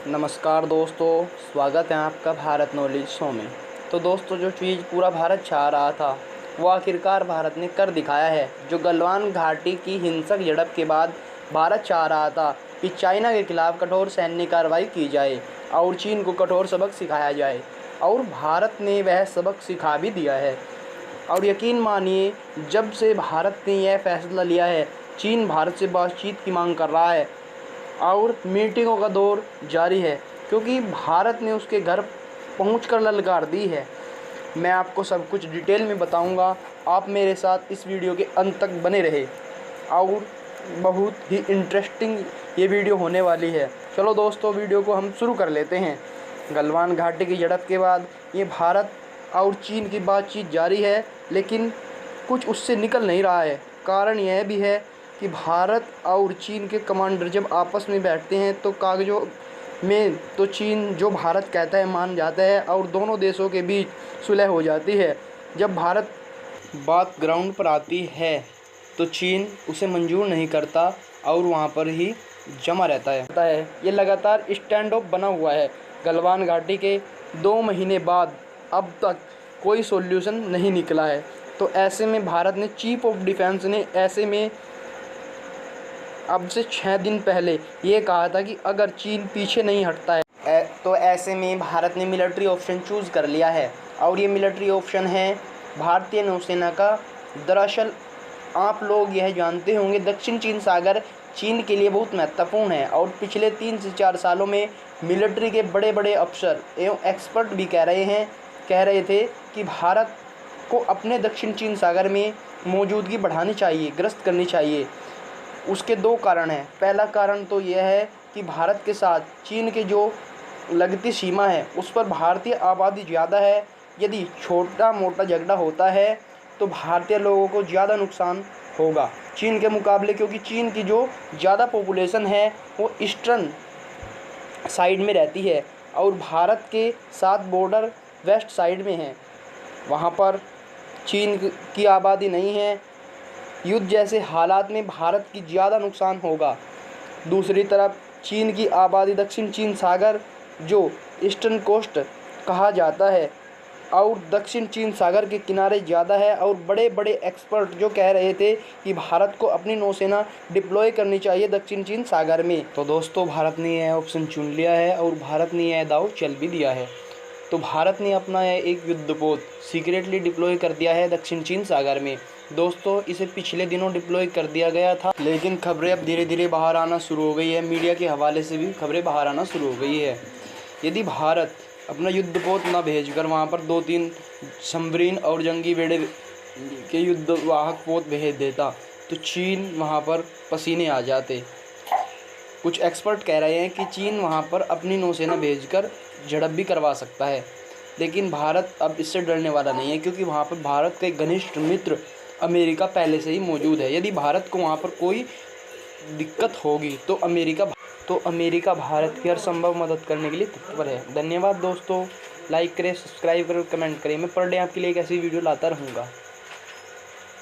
नमस्कार दोस्तों, स्वागत है आपका भारत नॉलेज शो में। तो दोस्तों, जो चीज़ पूरा भारत चाह रहा था वो आखिरकार भारत ने कर दिखाया है। जो गलवान घाटी की हिंसक झड़प के बाद भारत चाह रहा था कि चाइना के खिलाफ कठोर सैन्य कार्रवाई की जाए और चीन को कठोर सबक सिखाया जाए, और भारत ने वह सबक सिखा भी दिया है। और यकीन मानिए, जब से भारत ने यह फैसला लिया है, चीन भारत से बातचीत की मांग कर रहा है और मीटिंगों का दौर जारी है, क्योंकि भारत ने उसके घर पहुंचकर ललकार दी है। मैं आपको सब कुछ डिटेल में बताऊंगा, आप मेरे साथ इस वीडियो के अंत तक बने रहे और बहुत ही इंटरेस्टिंग ये वीडियो होने वाली है। चलो दोस्तों, वीडियो को हम शुरू कर लेते हैं। गलवान घाटी की झड़प के बाद ये भारत और चीन की बातचीत जारी है, लेकिन कुछ उससे निकल नहीं रहा है। कारण यह भी है कि भारत और चीन के कमांडर जब आपस में बैठते हैं तो कागज़ों में तो चीन जो भारत कहता है मान जाता है और दोनों देशों के बीच सुलह हो जाती है। जब भारत बात ग्राउंड पर आती है तो चीन उसे मंजूर नहीं करता और वहाँ पर ही जमा रहता है। ये लगातार स्टैंड ऑफ बना हुआ है। गलवान घाटी के 2 महीने बाद अब तक कोई सॉल्यूशन नहीं निकला है। तो ऐसे में भारत ने चीफ ऑफ डिफेंस ने ऐसे में अब से 6 दिन पहले ये कहा था कि अगर चीन पीछे नहीं हटता है तो ऐसे में भारत ने मिलिट्री ऑप्शन चूज़ कर लिया है। और ये मिलिट्री ऑप्शन है भारतीय नौसेना का। दरअसल आप लोग यह जानते होंगे, दक्षिण चीन सागर चीन के लिए बहुत महत्वपूर्ण है और पिछले 3 से 4 सालों में मिलिट्री के बड़े बड़े अफसर एवं एक्सपर्ट भी कह रहे थे कि भारत को अपने दक्षिण चीन सागर में मौजूदगी बढ़ानी चाहिए, गश्त करनी चाहिए। उसके 2 कारण हैं। पहला कारण तो यह है कि भारत के साथ चीन के जो लगती सीमा है उस पर भारतीय आबादी ज़्यादा है। यदि छोटा मोटा झगड़ा होता है तो भारतीय लोगों को ज़्यादा नुकसान होगा चीन के मुकाबले, क्योंकि चीन की जो ज़्यादा पॉपुलेशन है वो ईस्टर्न साइड में रहती है और भारत के साथ बॉर्डर वेस्ट साइड में है। वहाँ पर चीन की आबादी नहीं है। युद्ध जैसे हालात में भारत की ज़्यादा नुकसान होगा। दूसरी तरफ चीन की आबादी दक्षिण चीन सागर जो ईस्टर्न कोस्ट कहा जाता है और दक्षिण चीन सागर के किनारे ज़्यादा है। और बड़े बड़े एक्सपर्ट जो कह रहे थे कि भारत को अपनी नौसेना डिप्लॉय करनी चाहिए दक्षिण चीन सागर में। तो दोस्तों, भारत ने यह ऑप्शन चुन लिया है और भारत ने यह दाव चल भी दिया है। तो भारत ने अपना एक युद्धपोत सीक्रेटली डिप्लॉय कर दिया है दक्षिण चीन सागर में। दोस्तों, इसे पिछले दिनों डिप्लॉय कर दिया गया था, लेकिन खबरें अब धीरे धीरे बाहर आना शुरू हो गई है। मीडिया के हवाले से भी खबरें बाहर आना शुरू हो गई है। यदि भारत अपना युद्धपोत न भेजकर वहाँ पर 2-3 सबमरीन और जंगी बेड़े के युद्धवाहक पोत भेज देता तो चीन वहाँ पर पसीने आ जाते। कुछ एक्सपर्ट कह रहे हैं कि चीन वहाँ पर अपनी नौसेना भेजकर झड़प भी करवा सकता है, लेकिन भारत अब इससे डरने वाला नहीं है, क्योंकि वहाँ पर भारत का एक घनिष्ठ मित्र अमेरिका पहले से ही मौजूद है। यदि भारत को वहाँ पर कोई दिक्कत होगी तो अमेरिका भारत की हर संभव मदद करने के लिए तत्पर है। धन्यवाद दोस्तों, लाइक करें, सब्सक्राइब करें, कमेंट करें। मैं पर डे आपके लिए एक ऐसी वीडियो लाता रहूँगा।